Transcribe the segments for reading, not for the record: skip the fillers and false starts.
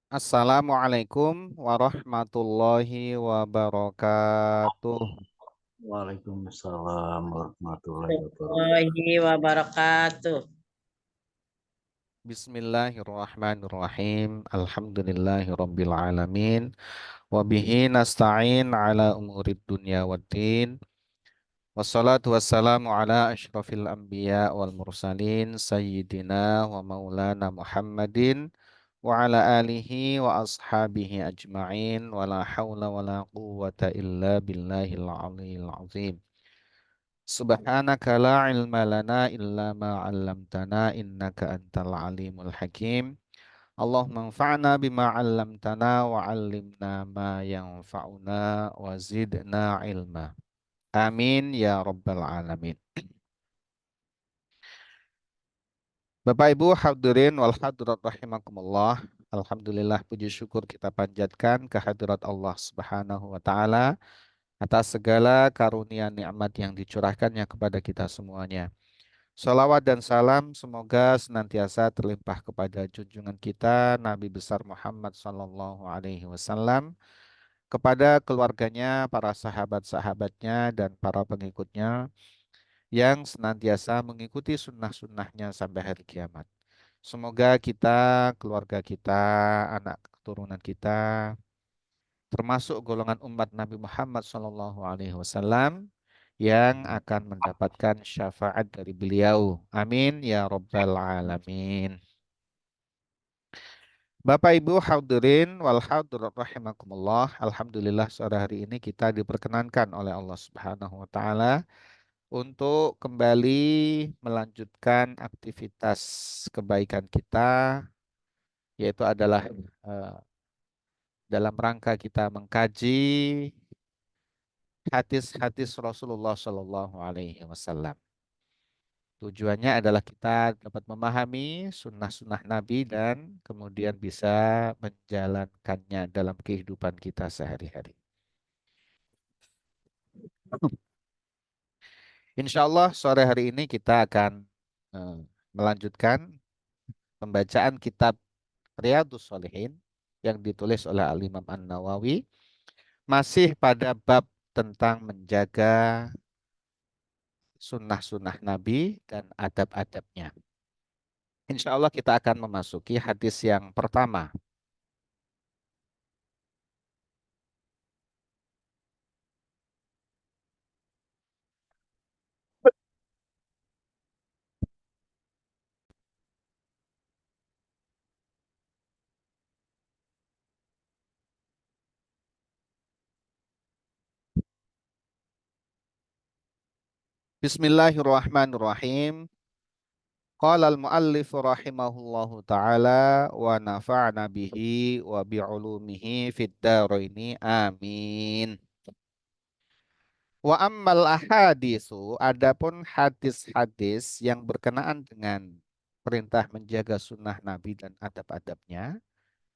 Assalamualaikum warahmatullahi wabarakatuh. Waalaikumsalam warahmatullahi wabarakatuh. Warahmatullahi wabarakatuh. Bismillahirrahmanirrahim. Alhamdulillahi rabbil alamin. Wabihi nasta'in ala umurid dunya waddin. Wassalatu wassalamu ala ashrafil anbiya wal mursalin. Sayyidina wa maulana Muhammadin. Wa ala alihi wa ashabihi ajma'in. Wa la hawla wa la quwwata illa billahil aliyyil azim. Subhanaka la ilma lana illa ma 'allamtana innaka antal alimul hakim. Allahumma anfa'na bima 'allamtana wa 'allimna ma yanfa'una wa zidna ilma. Amin ya rabbal alamin. Bapak Ibu hadirin wal hadirat rahimakumullah. Alhamdulillah puji syukur kita panjatkan kehadirat Allah Subhanahu wa taala atas segala karunia nikmat yang dicurahkannya kepada kita semuanya. Salawat dan salam semoga senantiasa terlimpah kepada junjungan kita Nabi besar Muhammad Sallallahu Alaihi Wasallam, kepada keluarganya, para sahabat-sahabatnya, dan para pengikutnya yang senantiasa mengikuti sunnah-sunnahnya sampai hari kiamat. Semoga kita, keluarga kita, anak keturunan kita, termasuk golongan umat Nabi Muhammad SAW yang akan mendapatkan syafaat dari beliau. Amin ya Rabbal Alamin. Bapak Ibu hadirin wal hadirat rahimakumullah. Alhamdulillah sore hari ini kita diperkenankan oleh Allah Subhanahu wa taala untuk kembali melanjutkan aktivitas kebaikan kita, yaitu adalah eh, dalam rangka kita mengkaji hadis-hadis Rasulullah Shallallahu Alaihi Wasallam. Tujuannya adalah kita dapat memahami sunnah-sunnah Nabi dan kemudian bisa menjalankannya dalam kehidupan kita sehari-hari. Insya Allah sore hari ini kita akan eh, melanjutkan pembacaan kitab Riyadhus Shalihin yang ditulis oleh Al-Imam An-Nawawi, masih pada bab tentang menjaga sunnah-sunnah Nabi dan adab-adabnya. Insya Allah kita akan memasuki hadis yang pertama. Bismillahirrahmanirrahim. Qala al-muallif rahimahullahu taala wa nafa'na bihi wa bi'ulumihi fid dharaini amin. Wa ammal ahadisu, adapun hadis-hadis yang berkenaan dengan perintah menjaga sunnah Nabi dan adab-adabnya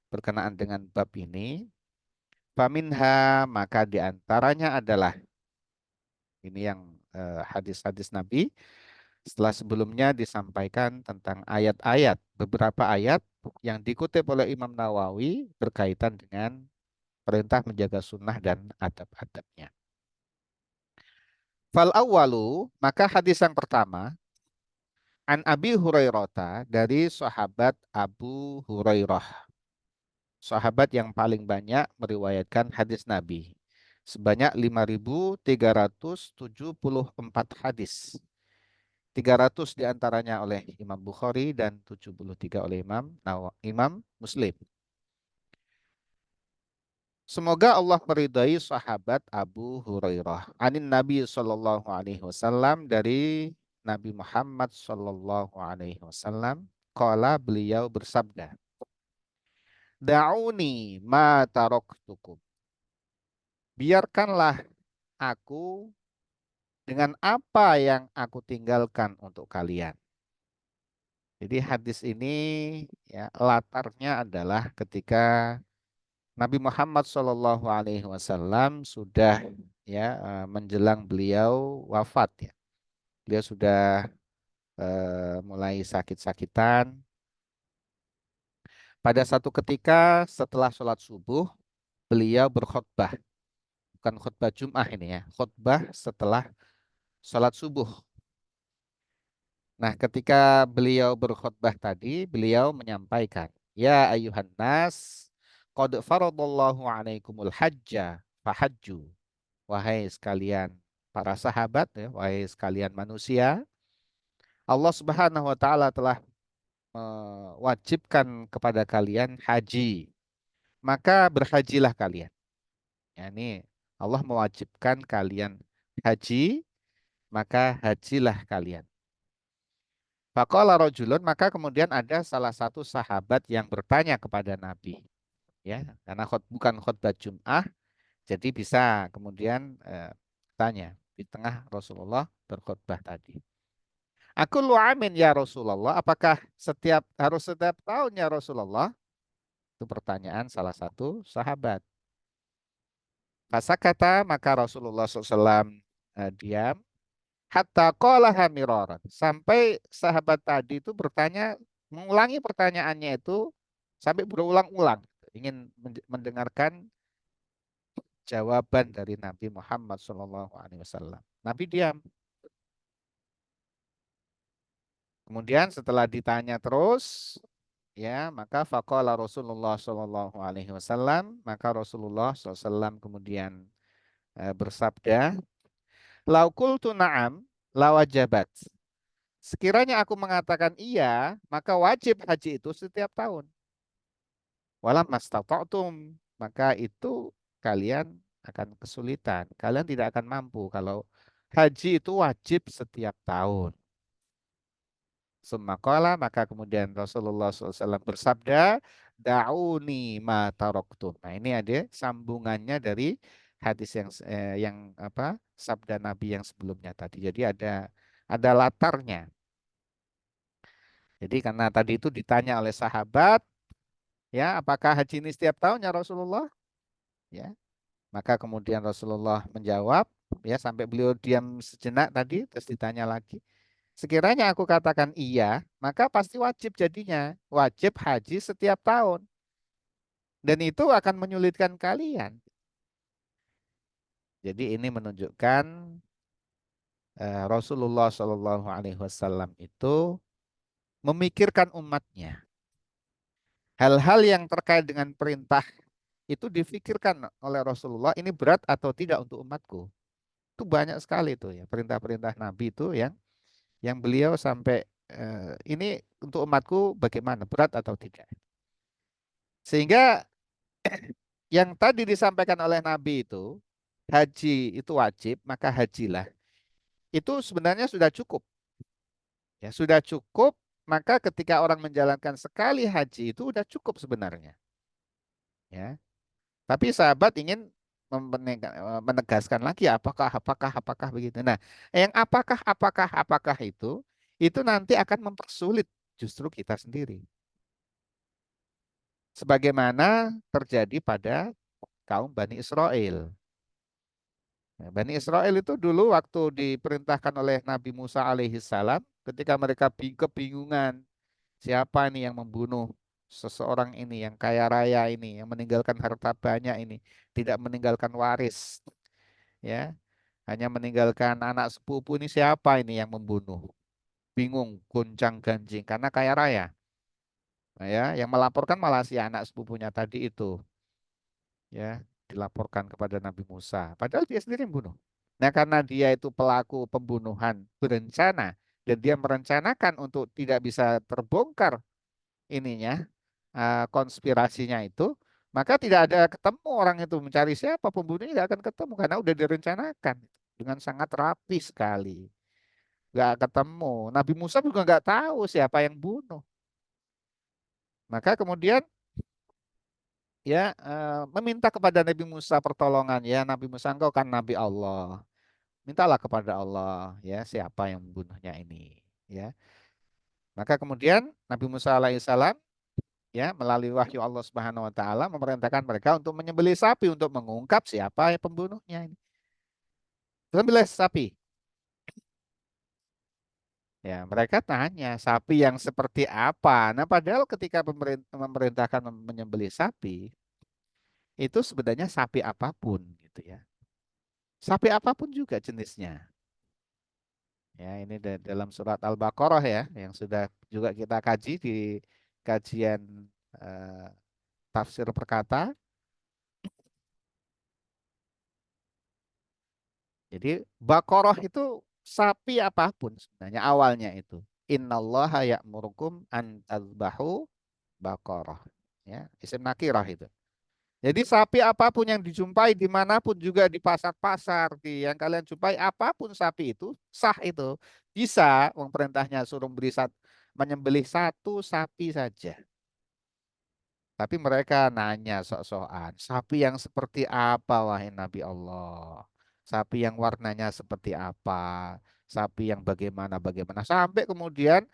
berkenaan dengan bab ini, faminha, maka diantaranya adalah ini yang hadis-hadis Nabi setelah sebelumnya disampaikan tentang ayat-ayat, beberapa ayat yang dikutip oleh Imam Nawawi berkaitan dengan perintah menjaga sunnah dan adab-adabnya. Fal awwalu, maka hadis yang pertama, an Abi Hurairah, dari sahabat Abu Hurairah. Sahabat yang paling banyak meriwayatkan hadis Nabi. Sebanyak 5.374 hadis. 300 diantaranya oleh Imam Bukhari dan 73 oleh Imam Muslim. Semoga Allah meridai sahabat Abu Hurairah. Anin Nabi Sallallahu Alaihi Wasallam, dari Nabi Muhammad Sallallahu Alaihi Wasallam. Qala, beliau bersabda, Da'uni ma taroktukum. Biarkanlah aku dengan apa yang aku tinggalkan untuk kalian. Jadi hadis ini ya latarnya adalah ketika Nabi Muhammad Shallallahu Alaihi Wasallam sudah menjelang beliau wafat ya. Beliau sudah mulai sakit-sakitan. pada satu ketika setelah sholat subuh, beliau berkhutbah. Bukan khutbah Jum'ah ini ya, khutbah setelah sholat subuh. Nah, ketika beliau berkhutbah tadi, beliau menyampaikan, Ya ayuhan nas, qad faradallahu alaikumul hajja, fahajju. Wahai sekalian para sahabat, ya, wahai sekalian manusia, Allah Subhanahu wa taala telah mewajibkan kepada kalian haji. Maka berhajilah kalian. Ya, ini Allah mewajibkan kalian haji, maka hajilah kalian. Faqala rajulun, maka kemudian ada salah satu sahabat yang bertanya kepada Nabi, ya, karena bukan khutbah Jum'ah, jadi bisa kemudian tanya di tengah Rasulullah berkhutbah tadi. Aku amin ya Rasulullah, apakah harus setiap tahun ya Rasulullah? Itu pertanyaan salah satu sahabat. Kata maka Rasulullah SAW diam hatta qalaha miraran. Sampai sahabat tadi itu bertanya, mengulangi pertanyaannya itu sampai berulang-ulang. Ingin mendengarkan jawaban dari Nabi Muhammad SAW. Nabi diam. Kemudian setelah ditanya terus, ya maka faqala Rasulullah SAW, maka Rasulullah SAW kemudian bersabda, lau qultu na'am lawajabat. Sekiranya aku mengatakan iya, maka wajib haji itu setiap tahun. Walam mastata'tum, maka itu kalian akan kesulitan. Kalian tidak akan mampu kalau haji itu wajib setiap tahun. Summa qala, maka kemudian Rasulullah SAW bersabda, da'uni ma taroktum. Nah, ini ada sambungannya dari hadis yang apa? Sabda Nabi yang sebelumnya tadi. Jadi ada latarnya. Jadi karena tadi itu ditanya oleh sahabat, ya, apakah haji ini setiap tahun ya Rasulullah? Ya. Maka kemudian Rasulullah menjawab, ya, sampai beliau diam sejenak tadi, terus ditanya lagi. Sekiranya aku katakan iya, maka pasti wajib jadinya. Wajib haji setiap tahun. Dan itu akan menyulitkan kalian. Jadi ini menunjukkan Rasulullah Shallallahu Alaihi Wasallam itu memikirkan umatnya. Hal-hal yang terkait dengan perintah itu difikirkan oleh Rasulullah, ini berat atau tidak untuk umatku. Itu banyak sekali tuh ya perintah-perintah Nabi itu yang beliau sampai ini untuk umatku bagaimana, berat atau tidak. Sehingga yang tadi disampaikan oleh Nabi itu, haji itu wajib, maka hajilah. Itu sebenarnya sudah cukup. Ya, sudah cukup, maka ketika orang menjalankan sekali haji itu udah cukup sebenarnya. Ya. Tapi sahabat ingin menegaskan lagi apakah begitu. Nah, yang apakah itu nanti akan mempersulit justru kita sendiri. Sebagaimana terjadi pada kaum Bani Israel. Nah, Bani Israel itu dulu waktu diperintahkan oleh Nabi Musa alaihissalam, ketika mereka kebingungan siapa nih yang membunuh seseorang ini yang kaya raya ini, yang meninggalkan harta banyak ini, tidak meninggalkan waris, ya, hanya meninggalkan anak sepupu, ini siapa ini yang membunuh? Bingung, goncang ganjing karena kaya raya. Nah, ya, yang melaporkan malah si anak sepupunya tadi itu, ya, dilaporkan kepada Nabi Musa. Padahal dia sendiri yang bunuh. Nah, karena dia itu pelaku pembunuhan berencana dan dia merencanakan untuk tidak bisa terbongkar ininya, konspirasinya itu, maka tidak ada ketemu orang itu mencari siapa pembunuhnya, tidak akan ketemu karena udah direncanakan dengan sangat rapi sekali. Nggak ketemu. Nabi Musa juga nggak tahu siapa yang bunuh. Maka kemudian ya meminta kepada Nabi Musa pertolongan, ya Nabi Musa, engkau kan Nabi Allah, mintalah kepada Allah ya siapa yang membunuhnya ini, ya. Maka kemudian Nabi Musa alaihissalam, ya, melalui wahyu Allah Subhanahu wa taala memerintahkan mereka untuk menyembelih sapi untuk mengungkap siapa yang pembunuhnya ini. Sembelih sapi. Ya, mereka tanya sapi yang seperti apa. Nah, padahal ketika memerintahkan menyembelih sapi, itu sebenarnya sapi apapun gitu ya. Sapi apapun juga jenisnya. Ya, ini dalam surat Al-Baqarah ya, yang sudah juga kita kaji di kajian eh, tafsir perkata. Jadi Baqarah itu sapi apapun sebenarnya awalnya itu. Innallaha ya'murukum an tadbahu baqarah. Ya, isim nakirah itu. Jadi sapi apapun yang dijumpai dimanapun juga di pasar-pasar, di yang kalian jumpai apapun sapi itu sah itu bisa. Wong perintahnya suruh menyembelih satu sapi saja. Tapi mereka nanya sok-sokan, sapi yang seperti apa wahai Nabi Allah? Sapi yang warnanya seperti apa? Sapi yang bagaimana? Sampai kemudian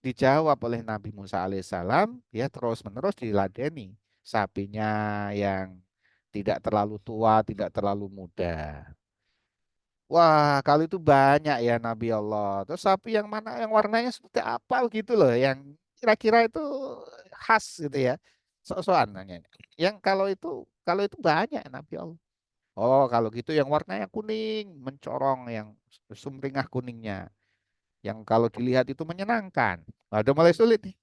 dijawab oleh Nabi Musa alaihissalam, ya terus-menerus diladeni. Sapinya yang tidak terlalu tua, tidak terlalu muda. Wah, kalau itu banyak ya Nabi Allah. Terus sapi yang mana yang warnanya seperti apa gitu loh, yang kira-kira itu khas gitu ya. Sok-sokan nanya. Yang kalau itu banyak Nabi Allah. Oh, kalau gitu yang warnanya kuning, mencorong yang sumringah kuningnya. Yang kalau dilihat itu menyenangkan. Wah, udah mulai sulit nih.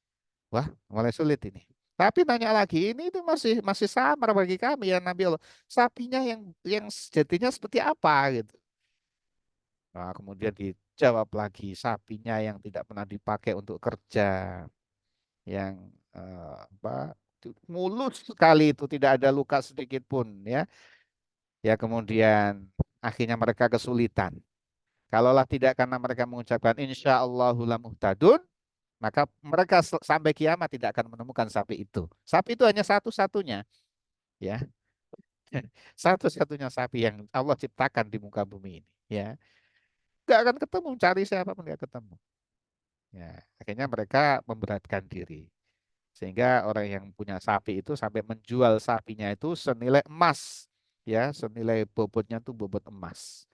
Wah, mulai sulit ini. Tapi nanya lagi, ini itu masih masih samar bagi kami ya Nabi Allah. Sapinya yang sejatinya seperti apa gitu. Nah, kemudian dijawab lagi sapinya yang tidak pernah dipakai untuk kerja, yang mulus sekali itu tidak ada luka sedikit pun ya. Ya kemudian akhirnya mereka kesulitan. Kalaulah tidak karena mereka mengucapkan insya Allahu la muhtadun, maka mereka sampai kiamat tidak akan menemukan sapi itu. Sapi itu hanya satu-satunya, ya, satu-satunya sapi yang Allah ciptakan di muka bumi ini, ya. Gak akan ketemu, cari siapapun gak ketemu. Ya, akhirnya mereka memberatkan diri. Sehingga orang yang punya sapi itu sampai menjual sapinya itu senilai emas. Ya, senilai bobotnya itu bobot emas.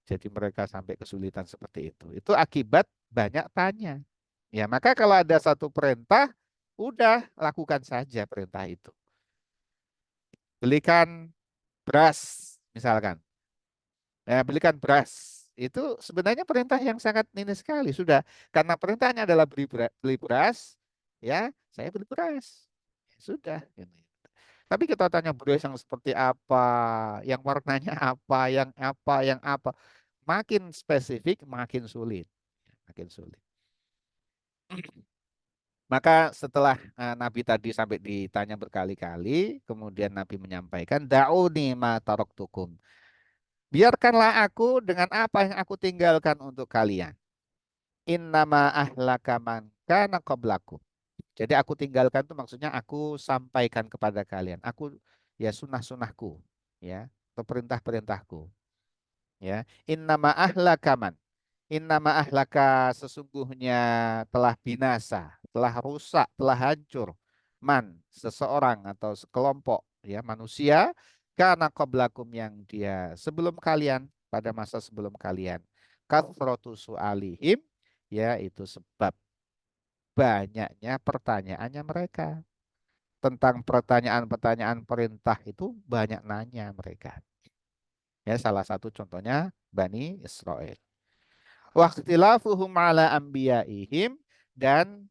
Jadi mereka sampai kesulitan seperti itu. Itu akibat banyak tanya. Ya, maka kalau ada satu perintah, udah lakukan saja perintah itu. Belikan beras, misalkan. Ya, belikan beras. Itu sebenarnya perintah yang sangat ini sekali. Sudah, karena perintahnya adalah beli beras, ya, saya beli beras. Ya, sudah. Gitu. Tapi kita tanya beras yang seperti apa, yang warnanya apa, yang apa. Makin spesifik, makin sulit. Makin sulit. Maka setelah Nabi tadi sampai ditanya berkali-kali, kemudian Nabi menyampaikan, Da'uni ma taraktukum. Biarkanlah aku dengan apa yang aku tinggalkan untuk kalian. Innama ahlaka man kana qablakum. Jadi aku tinggalkan itu maksudnya aku sampaikan kepada kalian. Aku ya sunnah-sunnahku, ya, atau perintah-perintahku, ya. Innama ahlaka sesungguhnya telah binasa, telah rusak, telah hancur. Man, seseorang atau sekelompok ya manusia karena qablakum yang dia sebelum kalian pada masa sebelum kalian. Kathratu su'alihim ya itu sebab banyaknya pertanyaannya mereka. Tentang pertanyaan-pertanyaan perintah itu banyak nanya mereka. Ya salah satu contohnya Bani Israel. Waqtilafuhum ala anbiya'ihim dan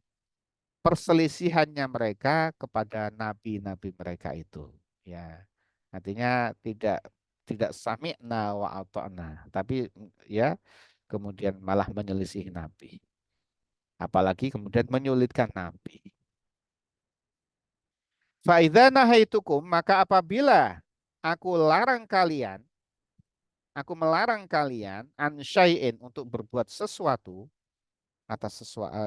perselisihannya mereka kepada nabi-nabi mereka itu. Ya. Artinya tidak tidak sami'na wa ata'na, tapi ya kemudian malah menyelisih nabi. Apalagi kemudian menyulitkan nabi. Fa'idza nahaitukum maka apabila aku melarang kalian an syai'in untuk berbuat sesuatu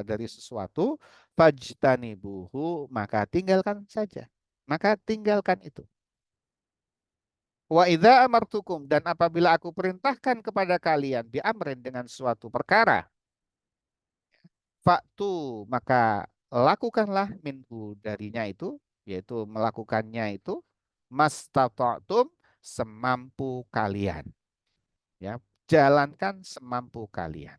dari sesuatu fajtanibuhu maka tinggalkan saja. Maka tinggalkan itu. Wa idza amartukum dan apabila aku perintahkan kepada kalian bi amrin dengan suatu perkara faktu maka lakukanlah minhu darinya itu yaitu melakukannya itu mastata'tum semampu kalian ya jalankan semampu kalian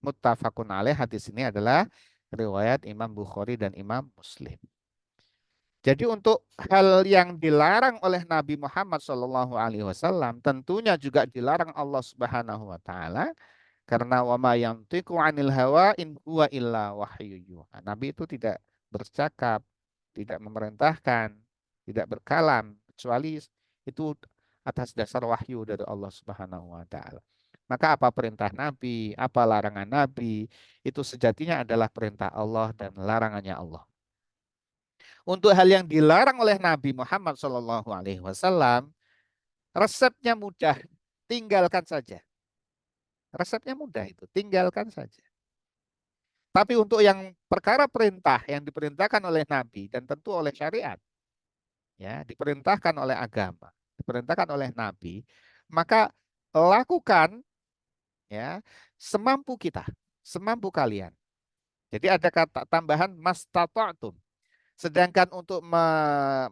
Muttafaqun alaih, hadis ini adalah riwayat Imam Bukhari dan Imam Muslim. Jadi untuk hal yang dilarang oleh Nabi Muhammad SAW tentunya juga dilarang Allah Subhanahu Wa Taala, karena wa ma yantiqu 'anil hawa in huwa illa wahyu yuha. Nabi itu tidak bercakap, tidak memerintahkan, tidak berkalam, kecuali itu atas dasar wahyu dari Allah Subhanahu wa taala. Maka apa perintah Nabi, apa larangan Nabi, itu sejatinya adalah perintah Allah dan larangannya Allah. Untuk hal yang dilarang oleh Nabi Muhammad SAW, resepnya mudah, tinggalkan saja. Resepnya mudah itu, tinggalkan saja. Tapi untuk yang perkara perintah yang diperintahkan oleh Nabi dan tentu oleh syariat, ya, diperintahkan oleh agama, diperintahkan oleh Nabi, maka lakukan, ya, semampu kita, semampu kalian. Jadi ada kata tambahan mastata'tum. Sedangkan untuk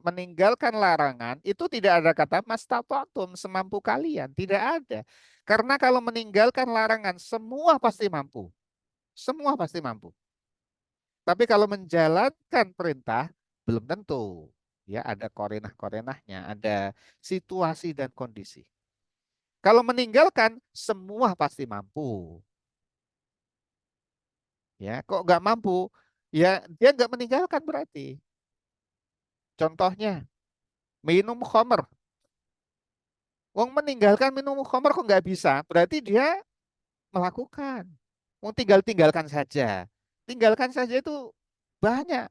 meninggalkan larangan itu tidak ada kata mastata'tum, semampu kalian, tidak ada. Karena kalau meninggalkan larangan semua pasti mampu. Semua pasti mampu. Tapi kalau menjalankan perintah belum tentu. Ya, ada korenah-korenahnya, ada situasi dan kondisi. Kalau meninggalkan semua pasti mampu. Ya, kok nggak mampu? Ya, dia nggak meninggalkan berarti. Contohnya, minum khamr. Wong meninggalkan minum khamr kok nggak bisa? Berarti dia melakukan. Wong tinggalkan saja. Tinggalkan saja itu banyak.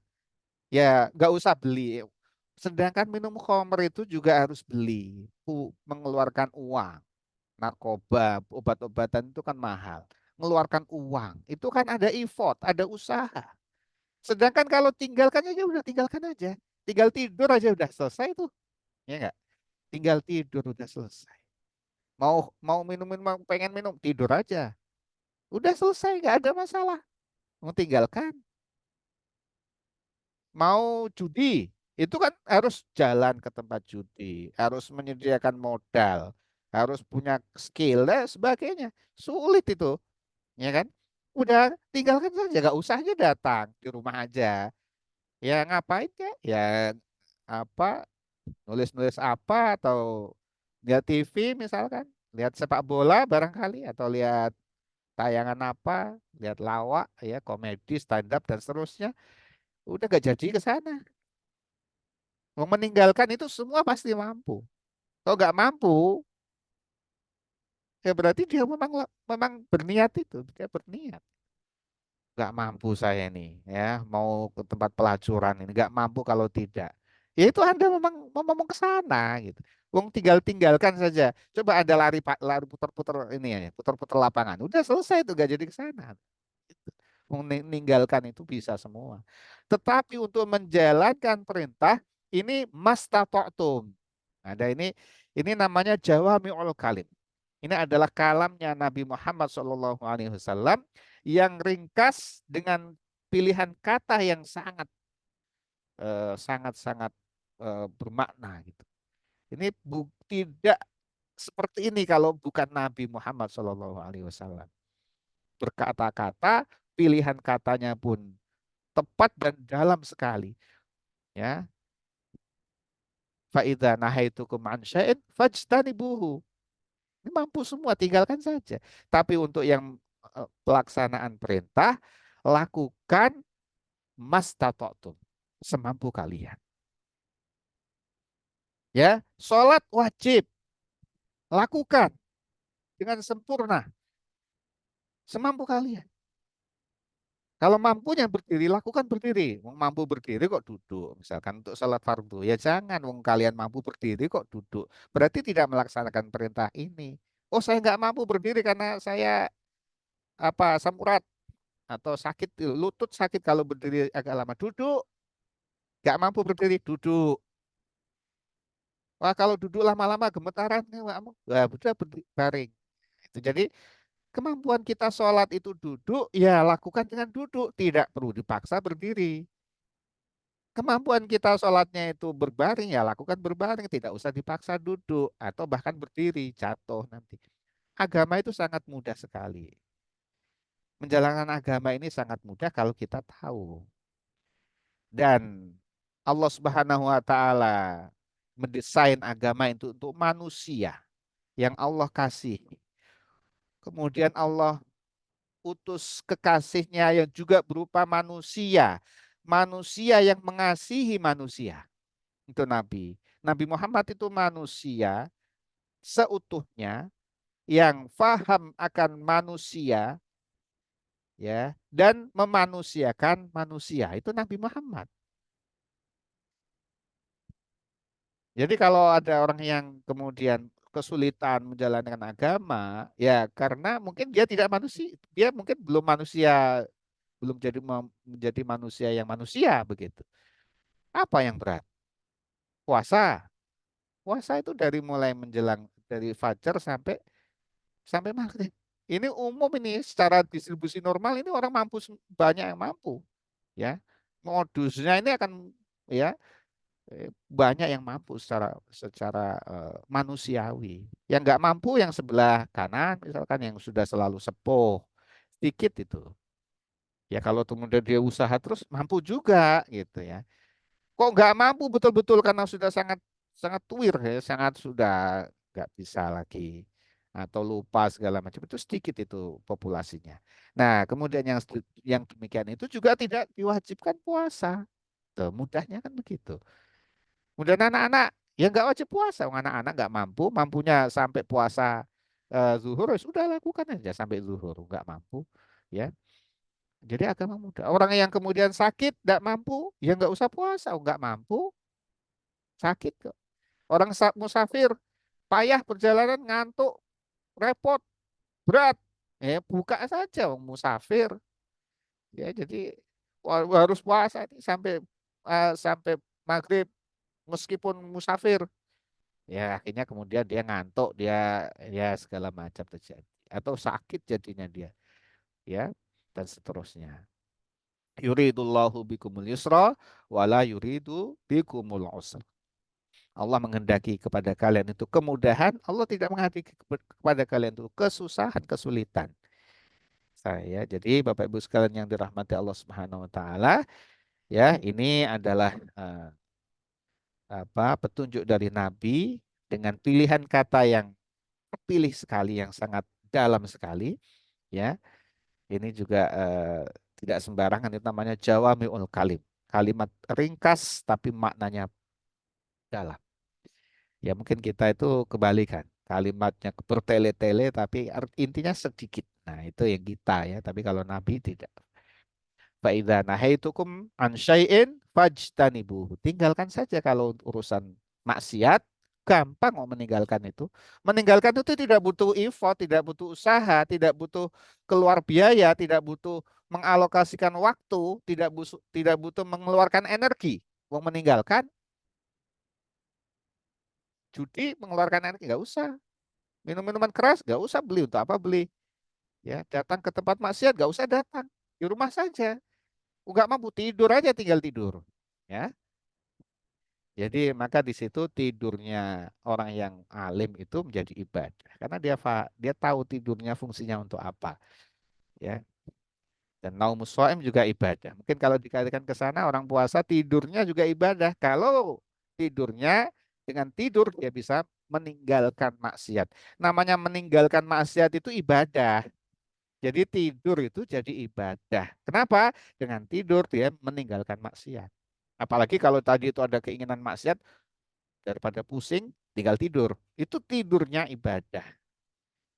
Ya nggak usah beli. Sedangkan minum khamr itu juga harus beli, mengeluarkan uang. Narkoba, obat-obatan itu kan mahal. Mengeluarkan uang, itu kan ada effort, ada usaha. Sedangkan kalau tinggalkan aja udah tinggalkan aja. Tinggal tidur aja udah selesai tuh. Ya enggak? Tinggal tidur udah selesai. Mau mau minum, pengen minum, tidur aja. Udah selesai, nggak ada masalah. Mau tinggalkan. Mau judi, itu kan harus jalan ke tempat judi, harus menyediakan modal, harus punya skill dan sebagainya. Sulit itu, ya kan? Udah tinggalkan saja, gak usah aja datang di rumah aja. Ya ngapain ya? Ya apa, nulis-nulis apa atau lihat TV misalkan, lihat sepak bola barangkali atau lihat tayangan apa, lihat lawak ya, komedi, stand up dan seterusnya. Udah gak jadi ke sana. Mau meninggalkan itu semua pasti mampu. Kalau nggak mampu, ya berarti dia memang berniat itu, dia berniat. Nggak mampu saya ini, ya mau ke tempat pelacuran ini nggak mampu kalau tidak. Ya itu Anda memang ke sana gitu. Wong tinggalkan saja. Coba Anda lari putar-putar ini ya, putar-putar lapangan. Udah selesai itu nggak jadi ke sana. Meninggalkan itu bisa semua. Tetapi untuk menjalankan perintah ini mastata'tum. Ada ini namanya jawami'ul kalim. Ini adalah kalamnya Nabi Muhammad SAW yang ringkas dengan pilihan kata yang sangat bermakna gitu. Ini tidak seperti ini kalau bukan Nabi Muhammad SAW. Berkata-kata, pilihan katanya pun tepat dan dalam sekali. Ya, faida nahaitukum an syai'in fajtanibuhu. Ini mampu semua, tinggalkan saja. Tapi untuk yang pelaksanaan perintah, lakukan mastata'tum, semampu kalian. Ya, sholat wajib, lakukan dengan sempurna, semampu kalian. Kalau mampunya berdiri, lakukan berdiri. Mampu berdiri kok duduk. Misalkan untuk sholat fardu, ya jangan. Wong kalian mampu berdiri kok duduk. Berarti tidak melaksanakan perintah ini. Oh, saya nggak mampu berdiri karena saya asam urat atau sakit lutut, sakit kalau berdiri agak lama. Duduk. Nggak mampu berdiri, duduk. Wah, kalau duduk lama-lama gemetaran, wah, udah baring. Itu jadi kemampuan kita sholat itu duduk, ya lakukan dengan duduk, tidak perlu dipaksa berdiri. Kemampuan kita sholatnya itu berbaring, ya lakukan berbaring, tidak usah dipaksa duduk atau bahkan berdiri, jatuh nanti. Agama itu sangat mudah sekali. menjalankan agama ini sangat mudah kalau kita tahu. Dan Allah Subhanahu wa taala mendesain agama itu untuk manusia yang Allah kasih. Kemudian Allah utus kekasihnya yang juga berupa manusia. Manusia yang mengasihi manusia. Itu Nabi. Nabi Muhammad itu manusia seutuhnya yang faham akan manusia ya dan memanusiakan manusia. Itu Nabi Muhammad. Jadi kalau ada orang yang kemudian kesulitan menjalankan agama, ya karena mungkin dia tidak manusia, dia mungkin belum manusia, belum menjadi manusia yang manusia begitu. Apa yang berat? Puasa. Puasa itu dari mulai menjelang dari fajar sampai sampai maghrib. Ini umum ini secara distribusi normal ini orang mampu banyak yang mampu, ya. Modusnya ini akan ya banyak yang mampu secara secara manusiawi. Yang nggak mampu yang sebelah kanan misalkan yang sudah selalu sepuh sedikit itu. Ya kalau kemudian dia usaha terus mampu juga gitu ya. Kok nggak mampu betul-betul karena sudah sangat sangat tuir ya, sangat sudah nggak bisa lagi atau lupa segala macam itu sedikit itu populasinya. Nah, kemudian yang demikian itu juga tidak diwajibkan puasa. Tuh, mudahnya kan begitu. Kemudian anak-anak ya nggak wajib puasa. Anak-anak nggak mampu, mampunya sampai puasa zuhur, ya sudah lakukan aja sampai zuhur. Nggak mampu, ya. Jadi agama mudah. Orang yang kemudian sakit, nggak mampu, ya nggak usah puasa. Nggak mampu, sakit kok. Orang musafir, payah perjalanan, ngantuk, repot, berat. Ya buka saja, orang musafir. Ya jadi harus puasa nih sampai maghrib meskipun musafir. Ya akhirnya kemudian dia ngantuk, dia ya segala macam terjadi atau sakit jadinya dia, ya dan seterusnya. Yuridullahu bikumul yusra wala yuridu bikumul usra. Allah menghendaki kepada kalian itu kemudahan, Allah tidak menghendaki kepada kalian itu kesusahan, kesulitan. Saya jadi Bapak Ibu sekalian yang dirahmati Allah Subhanahu wa taala, ya, ini adalah petunjuk dari Nabi dengan pilihan kata yang terpilih sekali yang sangat dalam sekali, ya. Ini juga tidak sembarangan, itu namanya jawami'ul kalim. Kalimat ringkas tapi maknanya dalam. Ya mungkin kita itu kebalikan. Kalimatnya bertele-tele tapi intinya sedikit. Nah, itu yang kita ya, tapi kalau Nabi tidak. Fa'idza nahaitukum an syai'in fajtanibuhu. Tinggalkan saja kalau urusan maksiat, gampang kok meninggalkan itu. Meninggalkan itu tidak butuh effort, tidak butuh usaha, tidak butuh keluar biaya, tidak butuh mengalokasikan waktu, tidak butuh mengeluarkan energi. Mau meninggalkan judi mengeluarkan energi nggak usah. Minum-minuman keras nggak usah beli, untuk apa beli? Ya, datang ke tempat maksiat nggak usah datang. Di rumah saja. Nggak mampu tidur aja tinggal tidur. Ya. Jadi maka di situ tidurnya orang yang alim itu menjadi ibadah karena dia tahu tidurnya fungsinya untuk apa, ya. Dan naumus shaim juga ibadah. Mungkin kalau dikalikan ke sana orang puasa tidurnya juga ibadah. Kalau tidurnya dengan tidur dia bisa meninggalkan maksiat. Namanya meninggalkan maksiat itu ibadah. Jadi tidur itu jadi ibadah. Kenapa? Dengan tidur dia meninggalkan maksiat. Apalagi kalau tadi itu ada keinginan maksiat, daripada pusing, tinggal tidur. Itu tidurnya ibadah.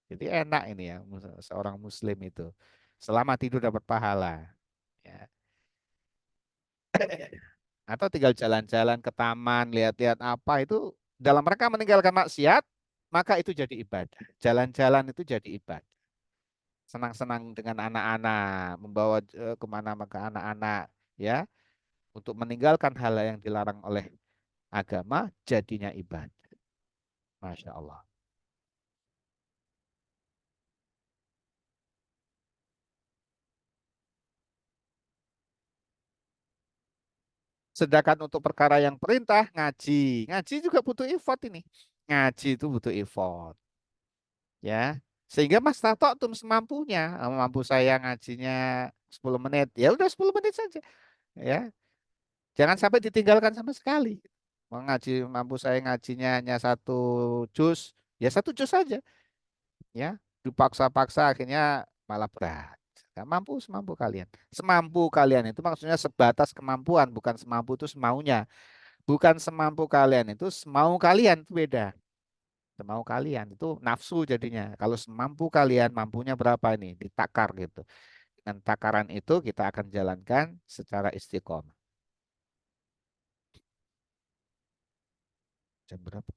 Jadi enak ini ya, seorang muslim itu. Selama tidur dapat pahala. Ya. Atau tinggal jalan-jalan ke taman, lihat-lihat apa itu dalam rangka meninggalkan maksiat, maka itu jadi ibadah. Jalan-jalan itu jadi ibadah. Senang-senang dengan anak-anak, membawa kemana maka anak-anak, ya, untuk meninggalkan hal yang dilarang oleh agama, jadinya ibadah. Masya Allah. Sedangkan untuk perkara yang perintah, ngaji. Ngaji juga butuh effort ini. Ngaji itu butuh effort. Ya. Sehingga mastata'tum semampunya. Mampu saya ngajinya 10 menit, ya udah 10 menit saja. Ya, jangan sampai ditinggalkan sama sekali. Mampu saya ngajinya hanya 1 juz, ya 1 juz saja. Ya, dipaksa-paksa akhirnya malah berat. Nggak mampu, semampu kalian. Semampu kalian itu maksudnya sebatas kemampuan, bukan semampu itu semaunya. Bukan semampu kalian itu semau kalian, itu beda. Semau kalian itu nafsu jadinya. Kalau semampu kalian, mampunya berapa ini? Ditakar gitu. Dengan takaran itu kita akan jalankan secara istiqomah. Jam berapa?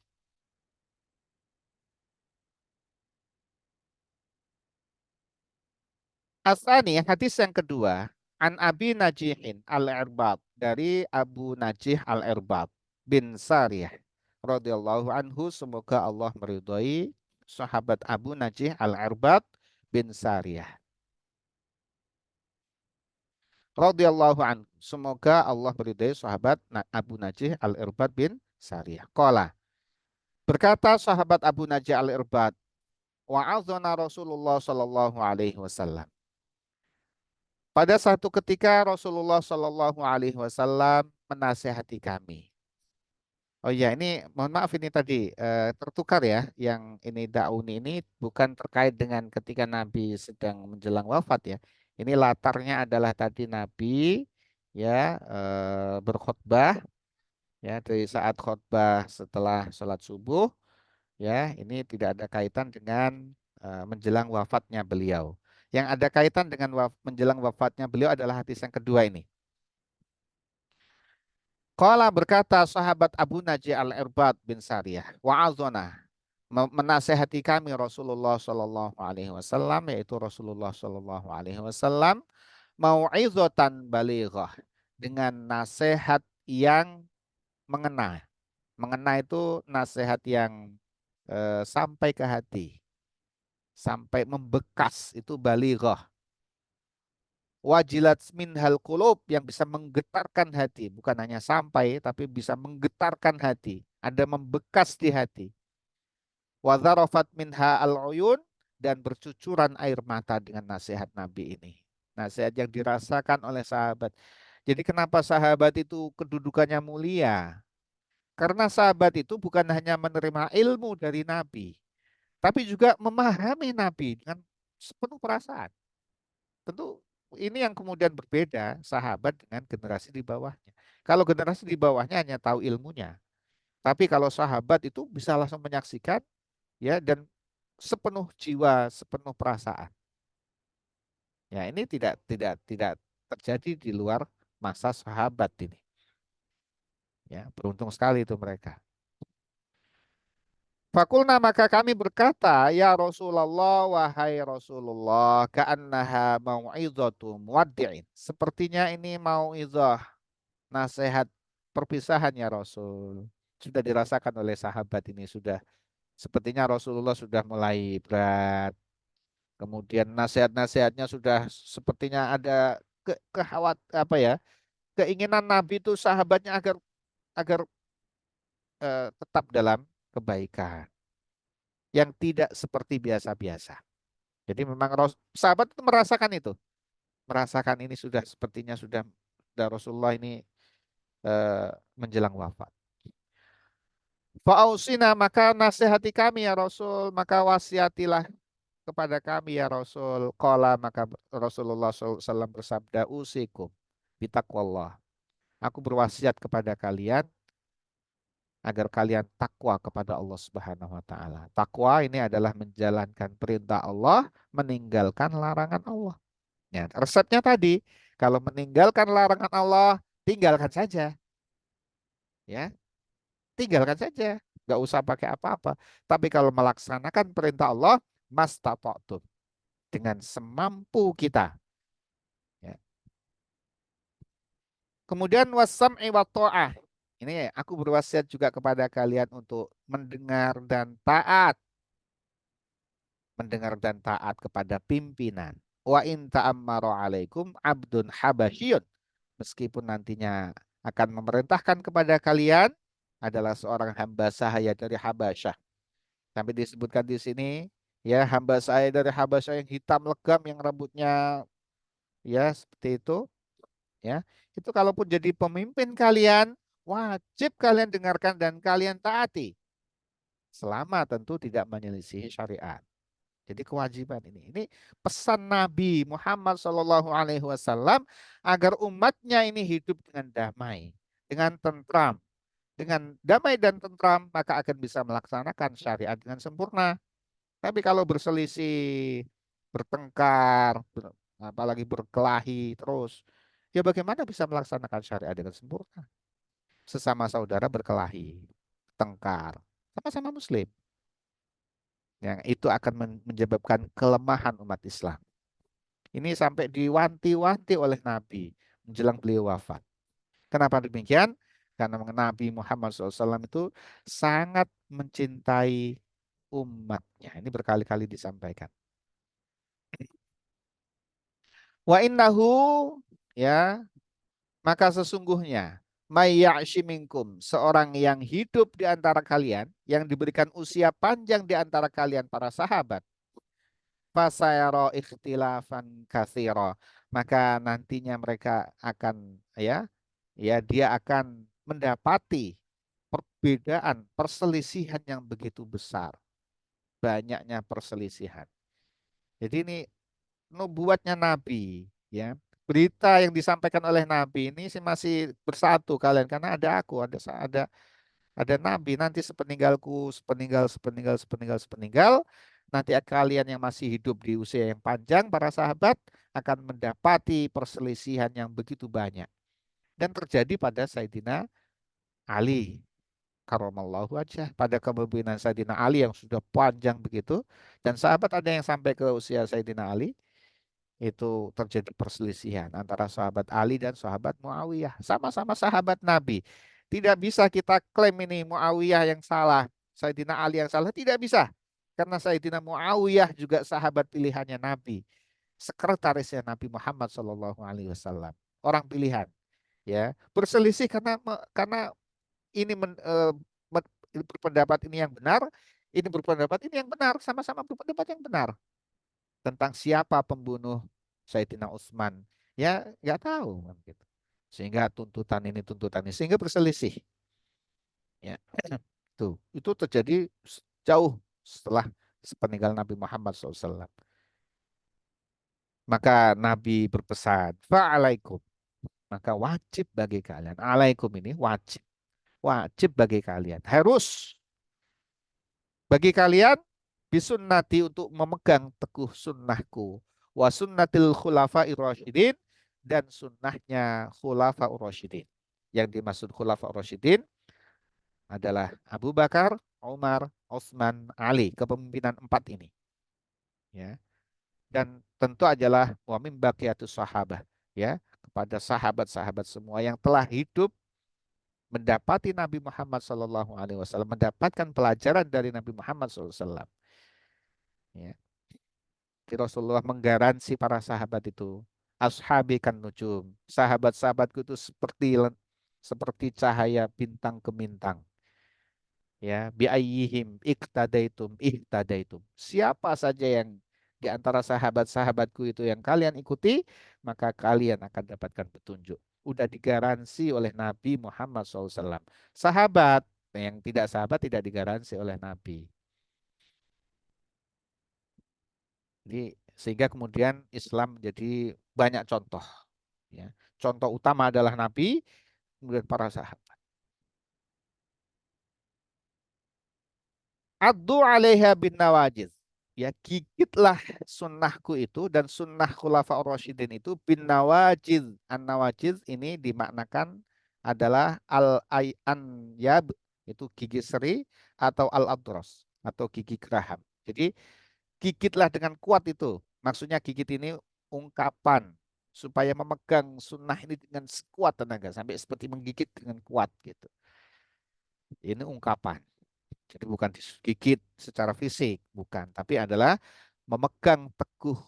Asani, hadis yang kedua, an Abi Najihin al-Irbad, dari Abu Najih al-Irbad bin Sariyah radhiyallahu anhu, semoga Allah meridhai sahabat Abu Najih al-Irbad bin Sariyah radhiyallahu anhu, semoga Allah meridhai sahabat Abu Najih al-Irbad bin Sariyah. Qala, berkata sahabat Abu Najih al-Irbad, wa'adzana Rasulullah sallallahu alaihi wasallam. Pada satu ketika Rasulullah Shallallahu Alaihi Wasallam menasehati kami. Oh iya, ini mohon maaf ini tadi tertukar ya. Yang ini dauni ini bukan terkait dengan ketika Nabi sedang menjelang wafat ya. Ini latarnya adalah tadi Nabi ya berkhutbah ya, dari saat khutbah setelah sholat subuh ya. Ini tidak ada kaitan dengan menjelang wafatnya beliau. Yang ada kaitan dengan menjelang wafatnya beliau adalah hadis yang kedua ini. Qala, berkata sahabat Abu Najih al-Irbad bin Sariyah, wa'azona, menasehati kami Rasulullah Shallallahu Alaihi Wasallam, yaitu Rasulullah Shallallahu Alaihi Wasallam, mau'izatan balighah, dengan nasihat yang mengena. Mengena itu nasihat yang sampai ke hati, sampai membekas, itu balighah. Wajilat minhal qulub, yang bisa menggetarkan hati, bukan hanya sampai tapi bisa menggetarkan hati, ada membekas di hati. Wadharafat minha al-uyun, dan bercucuran air mata dengan nasihat Nabi ini. Nasihat yang dirasakan oleh sahabat. Jadi kenapa sahabat itu kedudukannya mulia? Karena sahabat itu bukan hanya menerima ilmu dari Nabi, tapi juga memahami Nabi dengan sepenuh perasaan. Tentu ini yang kemudian berbeda sahabat dengan generasi di bawahnya. Kalau generasi di bawahnya hanya tahu ilmunya, tapi kalau sahabat itu bisa langsung menyaksikan ya, dan sepenuh jiwa, sepenuh perasaan. Ya, ini tidak terjadi di luar masa sahabat ini. Ya, beruntung sekali itu mereka. Fakulna, maka kami berkata, ya Rasulullah, wahai Rasulullah, ka'annaha mau'izatu muwaddi'in. Sepertinya ini mau'izah, nasihat perpisahan ya Rasul. Sudah dirasakan oleh sahabat ini, sudah sepertinya Rasulullah sudah mulai berat. Kemudian nasihat-nasihatnya sudah sepertinya ada apa ya, keinginan Nabi itu sahabatnya agar agar tetap dalam kebaikan yang tidak seperti biasa-biasa. Jadi memang sahabat itu merasakan ini sudah sepertinya sudah Rasulullah ini menjelang wafat. Fa'ausina, maka nasihati kami ya Rasul, maka wasiatilah kepada kami ya Rasul. Qala, maka Rasulullah SAW bersabda, usikum bitaqwallah. Aku berwasiat kepada kalian agar kalian takwa kepada Allah Subhanahu wa taala. Takwa ini adalah menjalankan perintah Allah, meninggalkan larangan Allah. Ya, resepnya tadi, kalau meninggalkan larangan Allah, tinggalkan saja. Ya, tinggalkan saja. Nggak usah pakai apa-apa. Tapi kalau melaksanakan perintah Allah, mastata'tum, dengan semampu kita. Ya. Kemudian wasam'i wa ta'ah. Ini aku berwasiat juga kepada kalian untuk mendengar dan taat. Mendengar dan taat kepada pimpinan. Wa in ta'ammara alaikum abdun habasyun. Meskipun nantinya akan memerintahkan kepada kalian adalah seorang hamba sahaya dari Habasyah. Sampai disebutkan di sini Ya, hamba saya dari Habasyah yang hitam legam, yang rambutnya ya seperti itu. Ya, itu kalaupun jadi pemimpin kalian, wajib kalian dengarkan dan kalian taati. Selama tentu tidak menyelisihi syariat. Jadi kewajiban ini pesan Nabi Muhammad SAW agar umatnya ini hidup dengan damai, dengan tentram, dengan damai dan tentram maka akan bisa melaksanakan syariat dengan sempurna. Tapi kalau berselisih, bertengkar, apalagi berkelahi terus, ya bagaimana bisa melaksanakan syariat dengan sempurna? Sesama saudara berkelahi, tengkar, sama-sama Muslim. Yang itu akan menyebabkan kelemahan umat Islam. Ini sampai diwanti-wanti oleh Nabi menjelang beliau wafat. Kenapa demikian? Karena Nabi Muhammad SAW itu sangat mencintai umatnya. Ini berkali-kali disampaikan. Wa innahu, ya, maka sesungguhnya mayya'shi minkum, seorang yang hidup di antara kalian, yang diberikan usia panjang di antara kalian para sahabat, fasayara ikhtilafan katsira, maka nantinya mereka akan dia akan mendapati perbedaan, perselisihan yang begitu besar, banyaknya perselisihan. Jadi ini nubuatnya Nabi, ya. Berita yang disampaikan oleh Nabi ini sih masih bersatu kalian, karena ada aku, ada Nabi. Nanti sepeninggalku, sepeninggal nanti kalian yang masih hidup di usia yang panjang, para sahabat akan mendapati perselisihan yang begitu banyak. Dan terjadi pada Sayyidina Ali karamallahu wajhah, pada kepemimpinan Sayyidina Ali yang sudah panjang begitu, dan sahabat ada yang sampai ke usia Sayyidina Ali, itu terjadi perselisihan antara sahabat Ali dan sahabat Muawiyah. Sama-sama sahabat Nabi. Tidak bisa kita klaim ini Muawiyah yang salah, Sayyidina Ali yang salah. Tidak bisa. Karena Sayyidina Muawiyah juga sahabat pilihannya Nabi. Sekretarisnya Nabi Muhammad SAW. Orang pilihan. Ya, berselisih karena ini berpendapat ini yang benar, ini berpendapat ini yang benar, sama-sama berpendapat yang benar tentang siapa pembunuh Sayyidina Utsman. Ya, nggak tahu kan gitu. Sehingga tuntutan ini sehingga berselisih. Ya, tuh itu terjadi jauh setelah sepeninggal Nabi Muhammad SAW. Maka Nabi berpesan, fa'alaikum, maka wajib bagi kalian. Alaikum ini wajib, wajib bagi kalian. Harus bagi kalian bisunnati, untuk memegang teguh sunnahku, wa sunnatil khulafa'ir rasyidin, dan sunnahnya khulafa'ur rasyidin. Yang dimaksud khulafa'ur rasyidin adalah Abu Bakar, Umar, Utsman, Ali, kepemimpinan empat ini. Ya. Dan tentu adalah wa min baqiyatus sahabah, ya, kepada sahabat-sahabat semua yang telah hidup mendapati Nabi Muhammad SAW, mendapatkan pelajaran dari Nabi Muhammad SAW. Ya. Rasulullah menggaransi para sahabat itu, ashabi kan nujum, sahabat-sahabatku itu seperti cahaya bintang gemintang. Ya, bi ayyihim ihtadaitum. Siapa saja yang di antara sahabat-sahabatku itu yang kalian ikuti, maka kalian akan dapatkan petunjuk. Udah digaransi oleh Nabi Muhammad SAW. Sahabat yang tidak sahabat tidak digaransi oleh Nabi. Jadi sehingga kemudian Islam menjadi banyak contoh. Ya. Contoh utama adalah Nabi, kemudian para sahabat. Addu 'alaiha bin nawajiz. Ya, gigitlah sunnahku itu dan sunnah khulafaur rasyidin itu bin nawajiz. An nawajiz ini dimaknakan adalah al ayan yab, itu gigi seri, atau al adros, atau gigi geraham. Jadi gigitlah dengan kuat itu. Maksudnya gigit ini ungkapan supaya memegang sunnah ini dengan sekuat tenaga sampai seperti menggigit dengan kuat gitu. Ini ungkapan. Jadi bukan digigit secara fisik, bukan, tapi adalah memegang teguh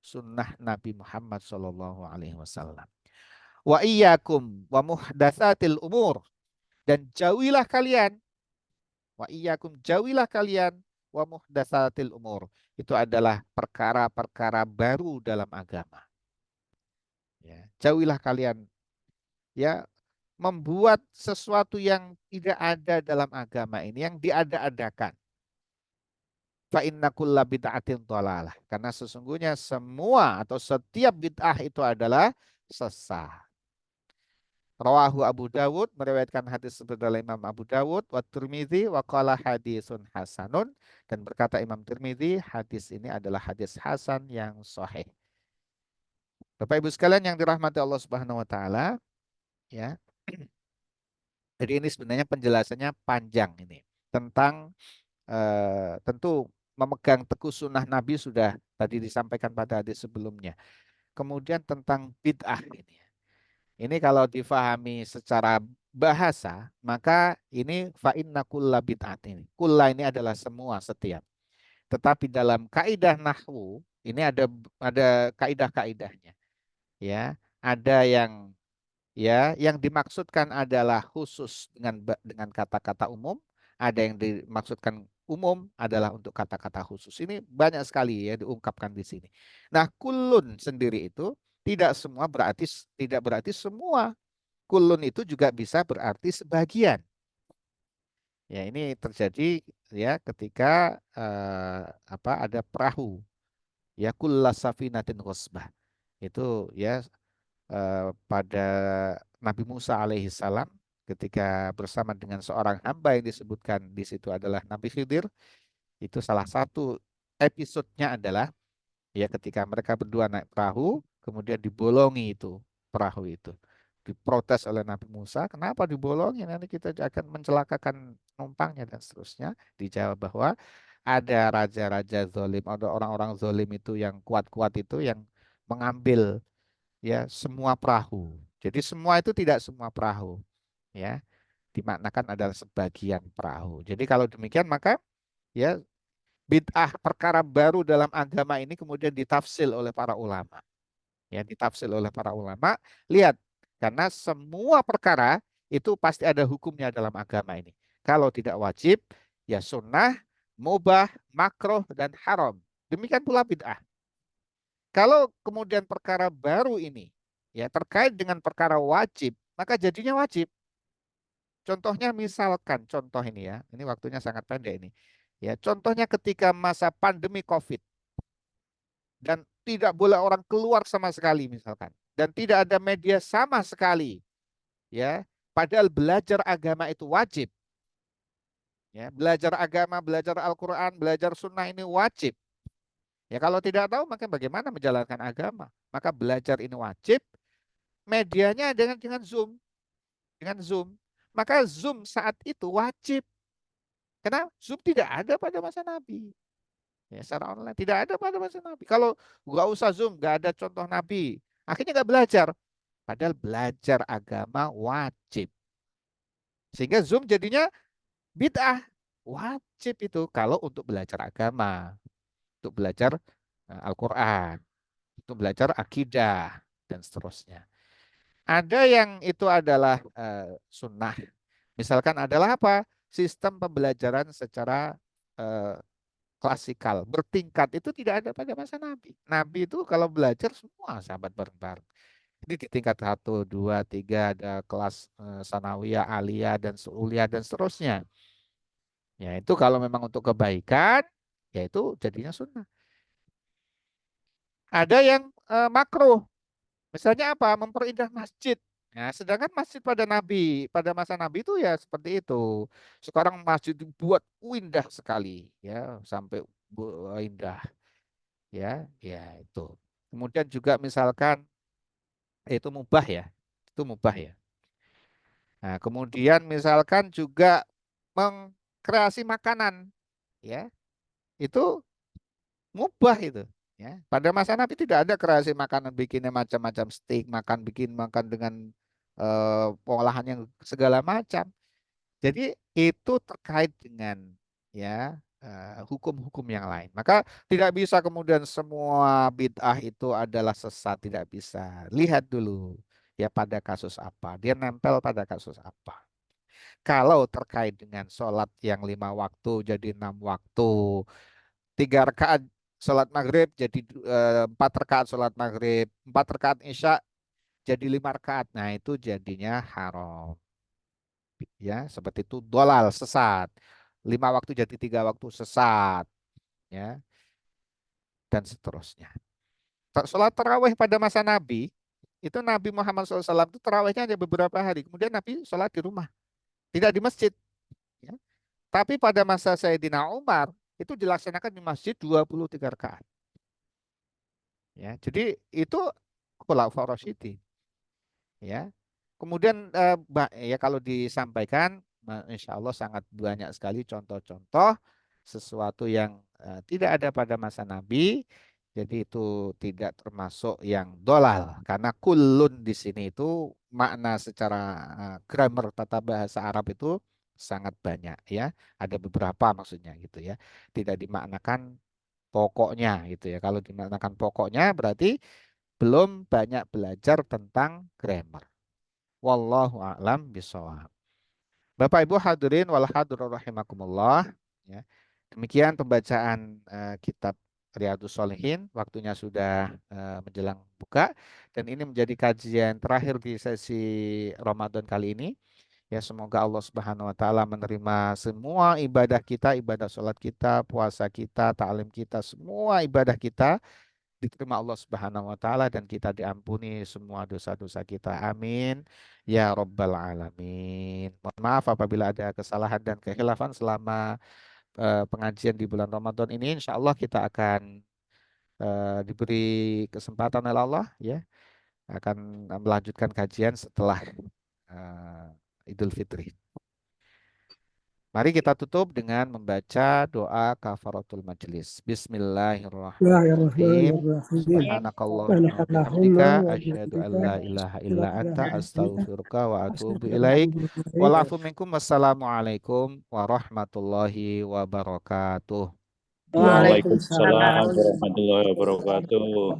sunnah Nabi Muhammad Shallallahu Alaihi Wasallam. Wa iyyakum wa muhdatsatil umur, dan jauhilah kalian, wa iyyakum, jauhilah kalian wa muhdatsatil umur. Itu adalah perkara-perkara baru dalam agama. Ya, jauhilah kalian ya membuat sesuatu yang tidak ada dalam agama ini, yang diada-adakan. Fa inna kulla bid'atin dhalalah. Karena sesungguhnya semua atau setiap bid'ah itu adalah sesat. Rawahu Abu Dawud, meriwayatkan hadis dari Imam Abu Dawud, wa Tirmidzi wa qala hadisun hasanun, dan berkata Imam Tirmidzi, hadis ini adalah hadis hasan yang sahih. Bapak Ibu sekalian yang dirahmati Allah Subhanahu wa taala, ya. Jadi ini sebenarnya penjelasannya panjang ini tentang tentu memegang teguh sunnah Nabi sudah tadi disampaikan pada hadis sebelumnya. Kemudian tentang bid'ah ini. Ini kalau difahami secara bahasa, maka ini fa inna kulla bid'at ini. Kulla ini adalah semua, setiap. Tetapi dalam kaidah nahwu ini ada kaidah-kaidahnya. Ya, ada yang dimaksudkan adalah khusus dengan kata-kata umum, ada yang dimaksudkan umum adalah untuk kata-kata khusus. Ini banyak sekali ya diungkapkan di sini. Nah, kulun sendiri itu tidak berarti semua. Kulun itu juga bisa berarti sebagian. Ya, ini terjadi ya ketika ada perahu. Ya, kullasafinatin ghusbah. Itu ya pada Nabi Musa alaihissalam ketika bersama dengan seorang hamba yang disebutkan di situ adalah Nabi Khidir. Itu salah satu episodenya adalah ya ketika mereka berdua naik perahu kemudian dibolongi itu perahu itu, diprotes oleh Nabi Musa, kenapa dibolongi, nanti kita akan mencelakakan penumpangnya dan seterusnya. Dijawab bahwa ada raja-raja zalim, ada orang-orang zalim itu yang kuat-kuat itu yang mengambil ya semua perahu. Jadi semua itu tidak semua perahu, ya dimaknakan adalah sebagian perahu. Jadi kalau demikian maka ya bid'ah perkara baru dalam agama ini kemudian ditafsir oleh para ulama. Ya ditafsir oleh para ulama. Lihat, karena semua perkara itu pasti ada hukumnya dalam agama ini. Kalau tidak wajib, ya sunnah, mubah, makruh, dan haram. Demikian pula bid'ah. Kalau kemudian perkara baru ini ya terkait dengan perkara wajib, maka jadinya wajib. Contohnya misalkan contoh ini ya, ini waktunya sangat pendek ini. Ya, contohnya ketika masa pandemi Covid dan tidak boleh orang keluar sama sekali misalkan dan tidak ada media sama sekali, ya. Padahal belajar agama itu wajib. Ya, belajar agama, belajar Al-Qur'an, belajar sunnah ini wajib. Ya kalau tidak tahu maka bagaimana menjalankan agama? Maka belajar ini wajib. Medianya dengan Zoom, dengan Zoom. Maka Zoom saat itu wajib. Karena Zoom tidak ada pada masa Nabi. Ya, secara online tidak ada pada masa Nabi. Kalau nggak usah Zoom, nggak ada contoh Nabi, akhirnya nggak belajar. Padahal belajar agama wajib. Sehingga Zoom jadinya bid'ah. Wajib itu kalau untuk belajar agama, untuk belajar Al-Quran, untuk belajar akidah, dan seterusnya. Ada yang itu adalah sunnah. Misalkan adalah apa? Sistem pembelajaran secara eh, klasikal, bertingkat itu tidak ada pada masa Nabi. Nabi itu kalau belajar semua sahabat bareng-bareng. Ini di tingkat 1, 2, 3 ada kelas sanawiyah, aliyah, dan su'uliyah, dan seterusnya. Ya itu kalau memang untuk kebaikan, ya itu jadinya sunnah. Ada yang makruh. Misalnya apa? Memperindah masjid. Nah, sedangkan masjid pada masa Nabi itu ya seperti itu. Sekarang masjid dibuat indah sekali, ya sampai indah, ya itu. Kemudian juga misalkan itu mubah ya, itu mubah ya. Nah, kemudian misalkan juga mengkreasi makanan, ya itu mubah itu. Ya, pada masa Nabi tidak ada kreasi makanan bikinnya macam-macam steak, makan dengan pengolahan yang segala macam. Jadi itu terkait dengan ya hukum-hukum yang lain. Maka tidak bisa kemudian semua bid'ah itu adalah sesat, tidak bisa. Lihat dulu ya pada kasus apa, dia nempel pada kasus apa. Kalau terkait dengan sholat yang 5 waktu jadi 6 waktu, 3 rakaat sholat maghrib jadi 4 rakaat sholat maghrib, 4 rakaat isya jadi 5 rakaat. Nah itu jadinya haram. Ya, seperti itu dolal sesat. 5 waktu jadi 3 waktu sesat. Ya, dan seterusnya. Sholat tarawih pada masa Nabi, itu Nabi Muhammad SAW itu tarawihnya hanya beberapa hari. Kemudian Nabi sholat di rumah, tidak di masjid. Ya. Tapi pada masa Sayyidina Umar, itu dilaksanakan di masjid 23 rakaat. Ya, jadi itu khulafaur rasyidin. Ya. Kemudian ya kalau disampaikan, insya Allah sangat banyak sekali contoh-contoh sesuatu yang tidak ada pada masa Nabi. Jadi itu tidak termasuk yang dolal karena kulun di sini itu makna secara grammar tata bahasa Arab itu sangat banyak ya. Ada beberapa maksudnya gitu ya. Tidak dimaknakan pokoknya gitu ya. Kalau dimaknakan pokoknya berarti belum banyak belajar tentang grammar. Wallahu a'lam bishawab. Bapak Ibu hadirin wal hadirat rahimakumullah ya. Demikian pembacaan kitab Riyadhus Shalihin, waktunya sudah menjelang buka dan ini menjadi kajian terakhir di sesi Ramadan kali ini. Ya semoga Allah Subhanahu wa taala menerima semua ibadah kita, ibadah sholat kita, puasa kita, ta'lim kita, semua ibadah kita diterima Allah Subhanahu wa taala dan kita diampuni semua dosa-dosa kita. Amin ya rabbal alamin. Mohon maaf apabila ada kesalahan dan kekhilafan selama pengajian di bulan Ramadan ini. Insya Allah kita akan diberi kesempatan oleh Allah ya akan melanjutkan kajian setelah Idul Fitri. Mari kita tutup dengan membaca doa kafaratul majlis. Bismillahirrahmanirrahim. Subhanakallahumma wa bihamdika asyhadu an la ilaha illa anta astaghfiruka wa atubu ilaik. Walafu minkum. Wassalamualaikum warahmatullahi wabarakatuh. Waalaikumsalam Waalaikumsalam warahmatullahi wabarakatuh.